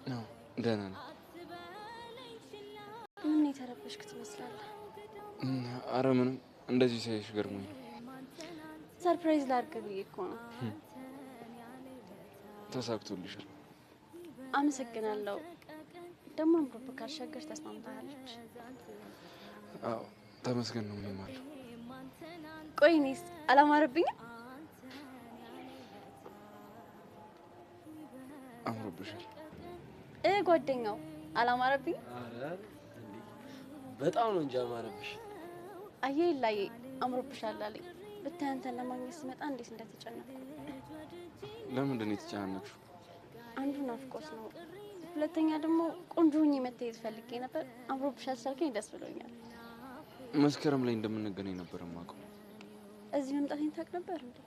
ነው ደህና ነው። ምን የተረበሽክ ትመስላለህ? ኧረ ምንም እንደዚህ ሳይሽ ገርሞኝ ነው። ሰርፕራይዝ ላድርግ ብዬ እኮ ነው። ተሳክቶልሻል። አመሰግናለሁ። ደግሞ አምሮብህ ካልሸገር ተስማምታለች። አዎ ተመስገን ነው የሚማለው። ቆይ እኔስ አላማረብኝም? አምሮብሻል። ጓደኛው አላማረብኝም? ኧረ እንዴ በጣም ነው እንጂ አማረብሽ። አየህ ላይ አምሮብሻል አለኝ። ብታይ አንተን ለማግኘት ስመጣ እንዴት እንደተጨነቅኩ። ለምንድን ነው የተጨናነቅሽው? አንዱ ናፍቆት ነው፣ ሁለተኛ ደግሞ ቆንጆ ሆኜ መታየት ፈልጌ ነበር። አምሮብሻል ስላልከኝ ደስ ብሎኛል። መስከረም ላይ እንደምንገናኝ ነበር የማውቀው። እዚህ መምጣቴን ታውቅ ነበር እንዴ?